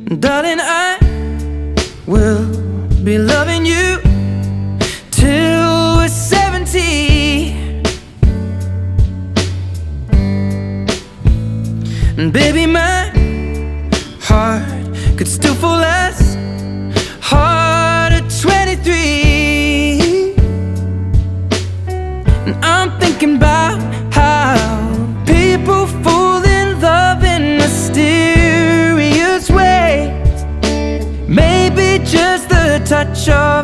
Darling, I will be loving you till we're 70. And baby, my heart could still fall as hard at 23. And I'm thinking about how people fall in love in mysterious ways. Maybe just the touch of